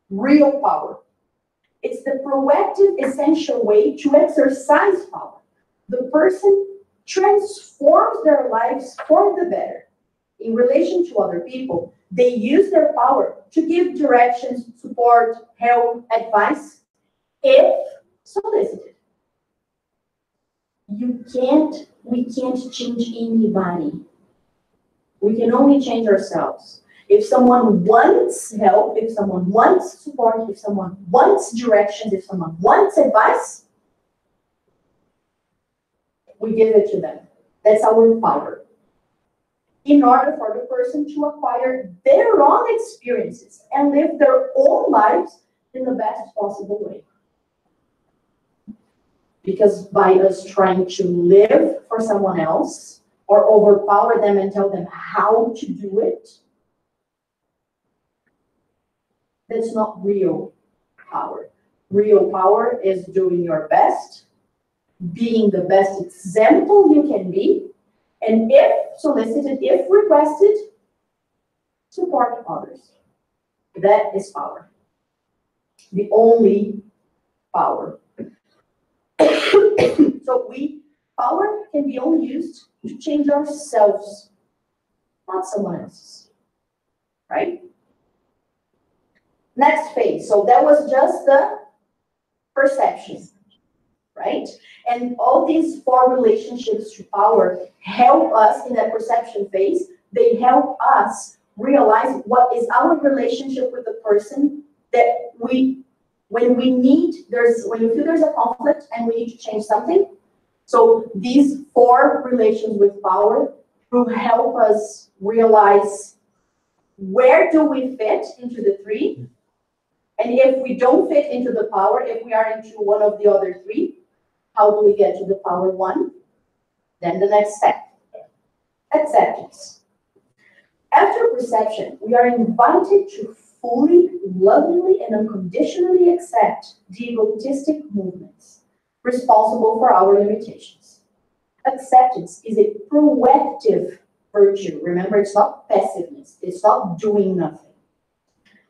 Real power. It's the proactive, essential way to exercise power. The person transforms their lives for the better. In relation to other people, they use their power to give directions, support, help, advice, if solicited. We can't change anybody. We can only change ourselves. If someone wants help, if someone wants support, if someone wants directions, if someone wants advice, we give it to them. That's our power. In order for the person to acquire their own experiences and live their own lives in the best possible way. Because by us trying to live for someone else or overpower them and tell them how to do it, that's not real power. Real power is doing your best, being the best example you can be, and if solicited, if requested, support others. That is power. The only power. So power can be only used to change ourselves, not someone else's. Right? Next phase. So that was just the perception, right? And all these 4 relationships to power help us in that perception phase. They help us realize what is our relationship with the person that when we feel there's a conflict and we need to change something. So these 4 relations with power will help us realize where do we fit into the 3. And if we don't fit into the power, if we are into one of the other 3, how do we get to the power 1? Then the next step, acceptance. After perception, we are invited to fully, lovingly, and unconditionally accept the egotistic movements responsible for our limitations. Acceptance is a proactive virtue. Remember, it's not passiveness. It's not doing nothing.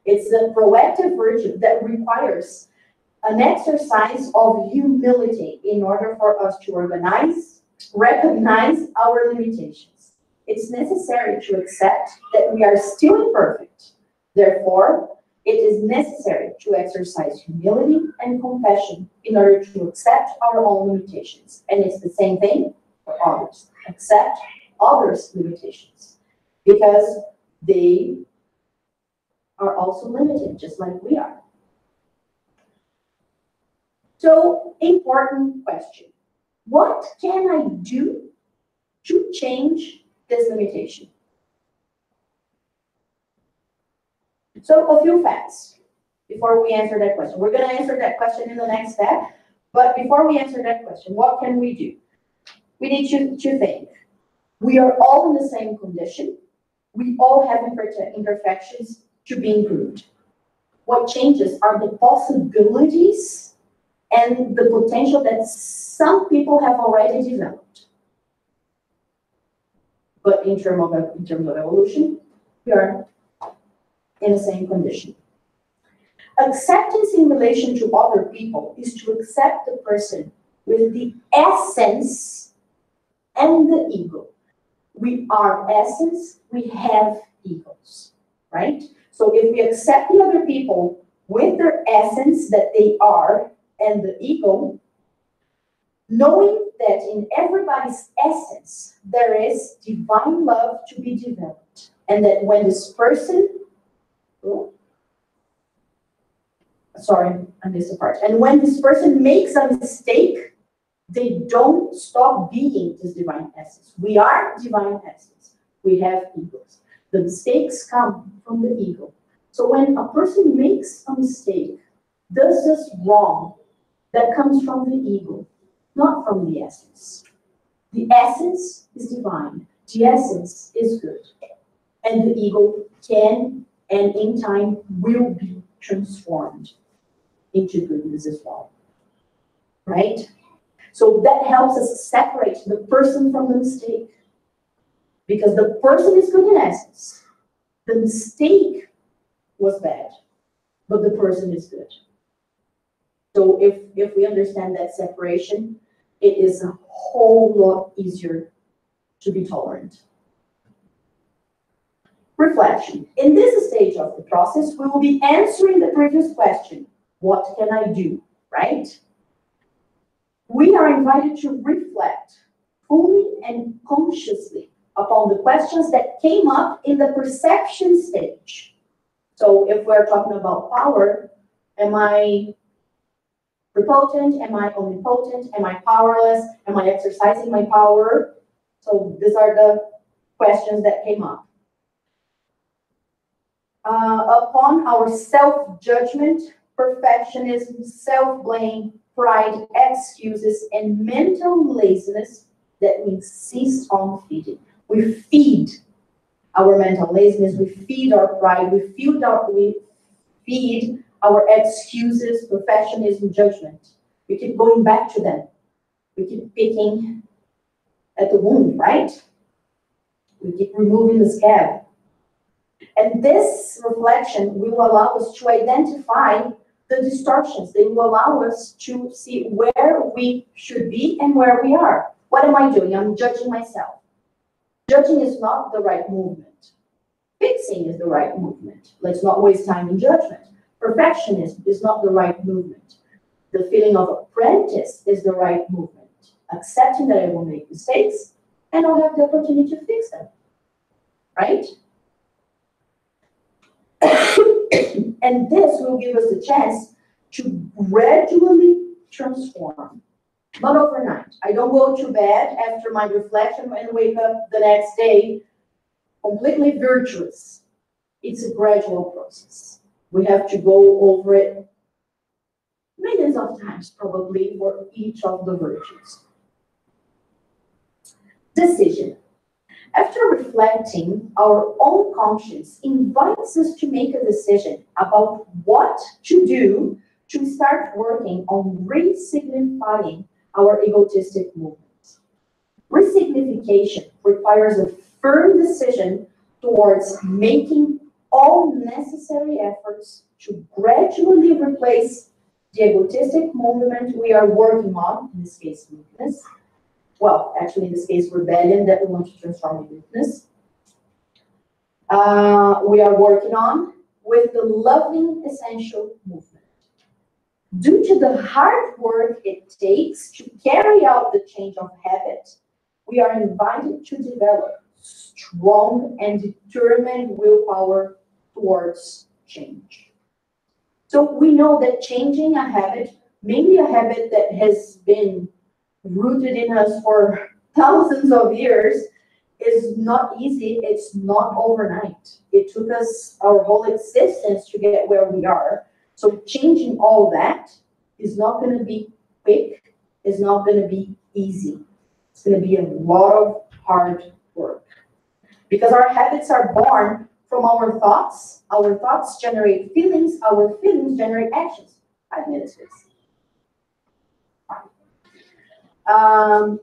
It's a proactive virtue that requires an exercise of humility in order for us to recognize our limitations. It's necessary to accept that we are still imperfect. Therefore, it is necessary to exercise humility and compassion in order to accept our own limitations. And it's the same thing for others. Accept others' limitations because they are also limited, just like we are. So, important question. What can I do to change this limitation? So, a few facts before we answer that question. We're going to answer that question in the next step, but before we answer that question, what can we do? We need to think. We are all in the same condition. We all have imperfections to be improved. What changes are the possibilities and the potential that some people have already developed. But in terms of evolution, we are in the same condition. Acceptance in relation to other people is to accept the person with the essence and the ego. We are essence, we have egos, right? So if we accept the other people with their essence that they are and the ego, knowing that in everybody's essence there is divine love to be developed, and that when this person sorry, I missed a part. And when this person makes a mistake, they don't stop being this divine essence. We are divine essence. We have egos. The mistakes come from the ego. So when a person makes a mistake, does this wrong, that comes from the ego, not from the essence. The essence is divine. The essence is good. And the ego can, and in time, will be transformed into goodness as well. Right? So that helps us separate the person from the mistake. Because the person is good in essence. The mistake was bad, but the person is good. So if we understand that separation, it is a whole lot easier to be tolerant. Reflection. In this stage of the process, we will be answering the previous question, what can I do, right? We are invited to reflect fully and consciously upon the questions that came up in the perception stage. So if we're talking about power, am I prepotent? Am I omnipotent? Am I powerless? Am I exercising my power? So these are the questions that came up. Upon our self-judgment, perfectionism, self-blame, pride, excuses, and mental laziness that we insist on feeding. We feed our mental laziness, we feed our pride, we feed our excuses, perfectionism, judgment. We keep going back to them. We keep picking at the wound, right? We keep removing the scab. And this reflection will allow us to identify the distortions. They will allow us to see where we should be and where we are. What am I doing? I'm judging myself. Judging is not the right movement. Fixing is the right movement. Let's not waste time in judgment. Perfectionism is not the right movement. The feeling of apprentice is the right movement. Accepting that I will make mistakes and I'll have the opportunity to fix them. Right? And this will give us the chance to gradually transform. Not overnight. I don't go to bed after my reflection and wake up the next day completely virtuous. It's a gradual process. We have to go over it millions of times probably for each of the virtues. Decision. After reflecting, our own conscience invites us to make a decision about what to do to start working on re-signifying our egotistic movements. Resignification requires a firm decision towards making all necessary efforts to gradually replace the egotistic movement we are working on, in this case, meekness. Well, actually, in this case, rebellion that we want to transform in meekness. We are working on with the loving essential movement. Due to the hard work it takes to carry out the change of habit, we are invited to develop strong and determined willpower towards change. So we know that changing a habit, maybe a habit that has been rooted in us for thousands of years, is not easy. It's not overnight. It took us our whole existence to get where we are. So changing all that is not going to be quick. It's not going to be easy. It's going to be a lot of hard work. Because our habits are born from our thoughts. Our thoughts generate feelings. Our feelings generate actions. 5 minutes, please. And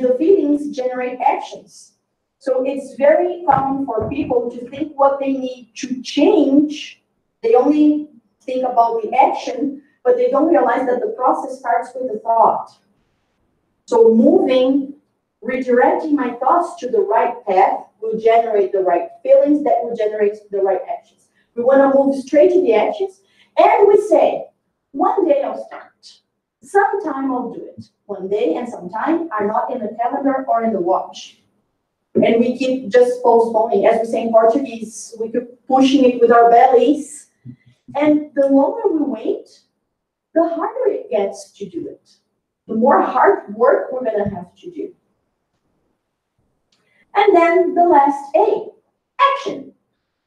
the feelings generate actions. So it's very common for people to think what they need to change. They only think about the action, but they don't realize that the process starts with the thought. So redirecting my thoughts to the right path will generate the right feelings that will generate the right actions. We want to move straight to the actions, and we say, one day I'll start. Sometime I'll do it. One day and sometime are not in the calendar or in the watch. And we keep just postponing. As we say in Portuguese, we keep pushing it with our bellies, And the longer we wait, the harder it gets to do it. The more hard work we're going to have to do. And then the last A, action.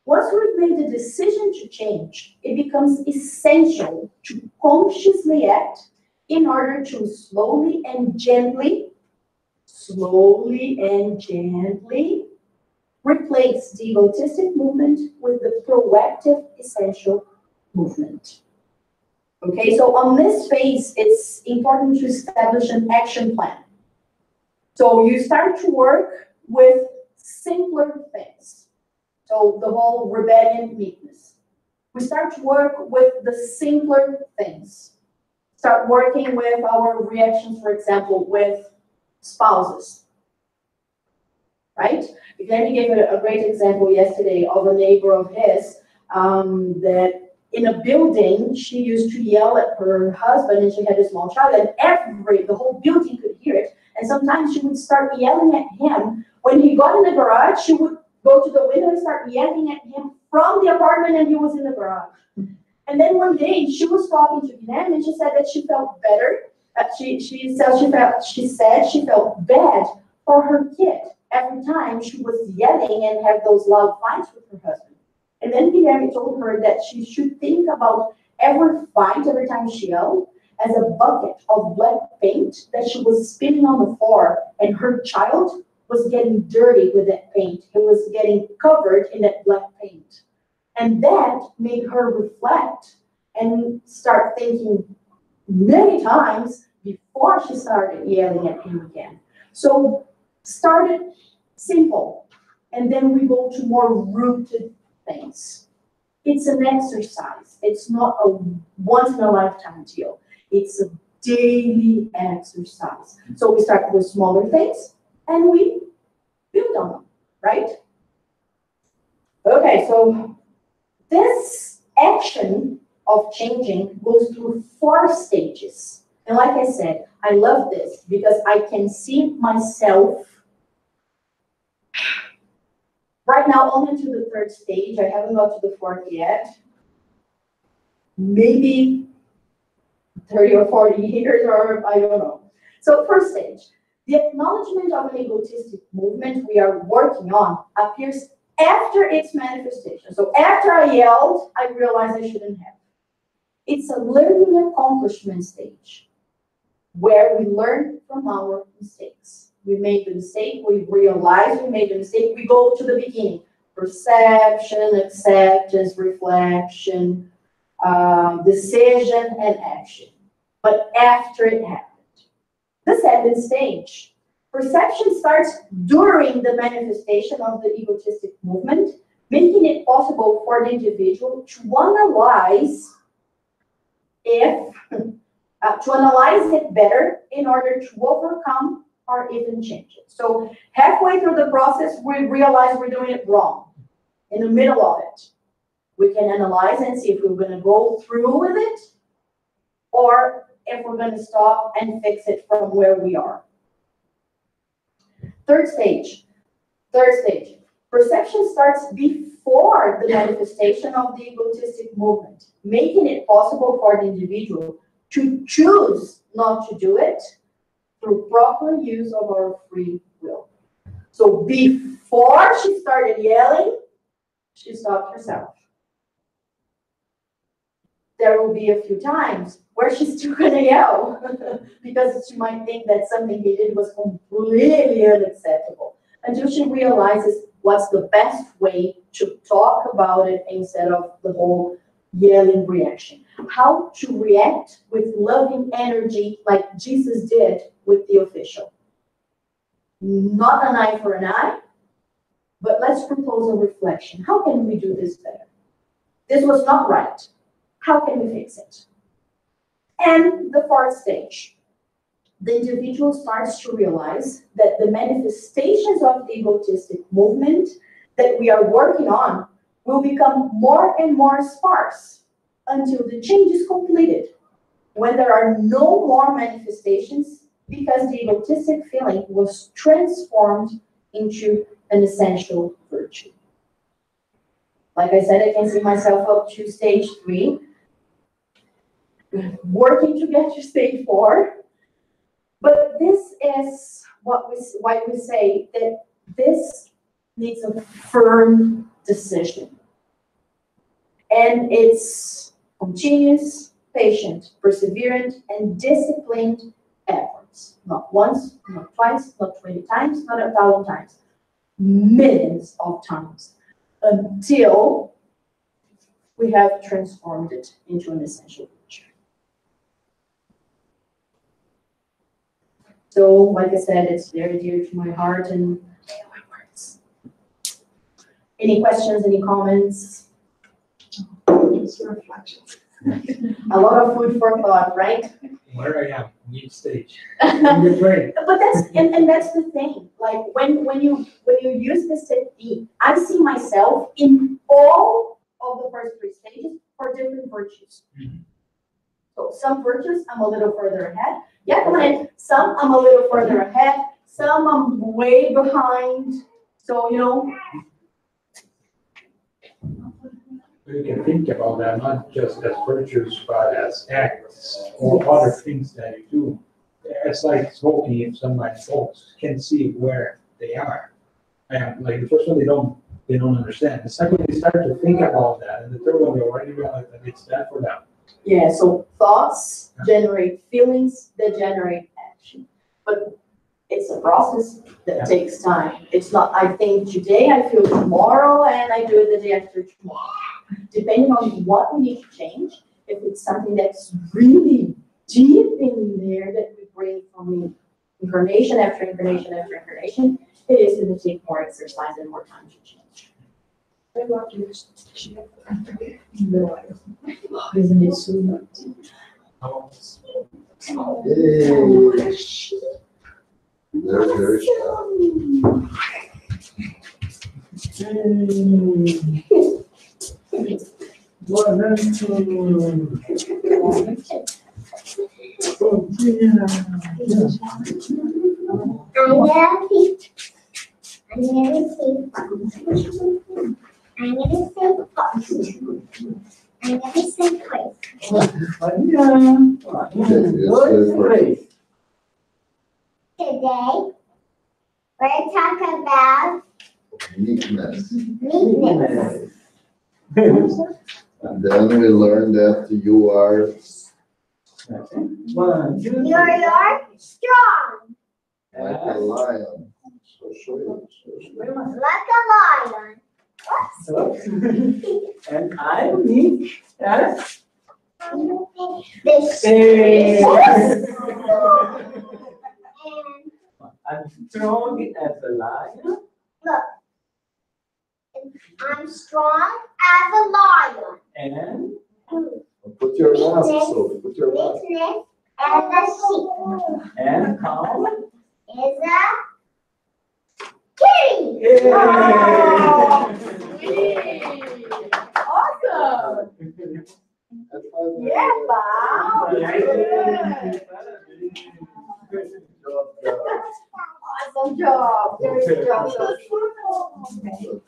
Once we've made the decision to change, it becomes essential to consciously act in order to slowly and gently replace the egotistic movement with the proactive essential movement. Okay, so on this phase, it's important to establish an action plan. So you start to work with simpler things. So the whole rebellion, meekness. We start to work with the simpler things. Start working with our reactions, for example, with spouses, right? Glenn gave a great example yesterday of a neighbor of his that in a building, she used to yell at her husband, and she had a small child, and the whole building could hear it. And sometimes she would start yelling at him. When he got in the garage, she would go to the window and start yelling at him from the apartment, and he was in the garage. And then one day she was talking to him, and she said that she felt better. She said she felt bad for her kid every time she was yelling and had those loud fights with her husband. And then Guilherme told her that she should think about every fight, every time she yelled, as a bucket of black paint that she was spilling on the floor, and her child was getting dirty with that paint. It was getting covered in that black paint. And that made her reflect and start thinking many times before she started yelling at him again. So started simple, and then we go to more rooted things. It's an exercise. It's not a once-in-a-lifetime deal. It's a daily exercise. So we start with smaller things, and we build on them, right? Okay, so this action of changing goes through 4 stages. And like I said, I love this because I can see myself right now only to the 3rd stage. I haven't got to the 4th yet. Maybe 30 or 40 years, or I don't know. So 1st stage, the acknowledgement of an egotistic movement we are working on appears after its manifestation. So after I yelled, I realized I shouldn't have. It's a learning accomplishment stage where we learn from our mistakes. We made the mistake, we realize we made the mistake, we go to the beginning. Perception, acceptance, reflection, decision, and action. But after it happened. The 2nd stage. Perception starts during the manifestation of the egotistic movement, making it possible for the individual to analyze it better in order to overcome or even change it. So halfway through the process, we realize we're doing it wrong. In the middle of it, we can analyze and see if we're going to go through with it or if we're going to stop and fix it from where we are. 3rd stage. Perception starts before the manifestation of the egotistic movement, making it possible for the individual to choose not to do it through proper use of our free will. So before she started yelling, she stopped herself. There will be a few times where she's still gonna yell because she might think that something he did was completely unacceptable, until she realizes what's the best way to talk about it instead of the whole yelling reaction. How to react with loving energy like Jesus did with the official. Not an eye for an eye, but let's propose a reflection. How can we do this better? This was not right. How can we fix it? And the 4th stage. The individual starts to realize that the manifestations of the egotistic movement that we are working on will become more and more sparse until the change is completed, when there are no more manifestations because the egotistic feeling was transformed into an essential virtue. Like I said, I can see myself up to stage 3, working to get to stage 4. But this is why we say that this needs a firm decision. And it's continuous, patient, perseverant, and disciplined efforts. Not once, not twice, not 20 times, not 1,000 times. Millions of times. Until we have transformed it into an essential feature. So, like I said, it's very dear to my heart and my words. Any questions, any comments? A lot of food for thought, right?
Where I am, mid stage. Great.
But that's and that's the thing. Like when you use this technique, I see myself in all of the first 3 stages for different virtues.
Mm-hmm.
So some virtues I'm a little further ahead. Yeah, come on. Some I'm a little further ahead. Some I'm way behind. So
You can think about that not just as virtues, but as acts or other things that you do. It's like smoking. If somebody smokes, can see where they are. And like the first one, they don't understand. The second, they start to think about that, and the third one, they already realize that it's bad for them.
yeah, so thoughts generate feelings that generate action. But it's a process that takes time. It's not, I think today, I feel tomorrow, and I do it the day after tomorrow. Depending on what we need to change, if it's something that's really deep in there that we bring from incarnation after incarnation after incarnation, it is going to take more exercise and more time to change. Isn't it so much?
Very, very sharp.
Today, we're talking about
Meekness.
meekness.
And then we learned that you are
You're strong,
like a lion. So show you.
like a lion.
And I'm meek as
This.
Hey.
And
I'm strong as a lion.
look, I'm strong as a lion.
And
Put your mask, Sophie. Put your mask.
Meekness as a sheep.
and calm.
Is a kitty.
Yay.
Awesome! Yeah, wow! Awesome job! Very good job.
Hey.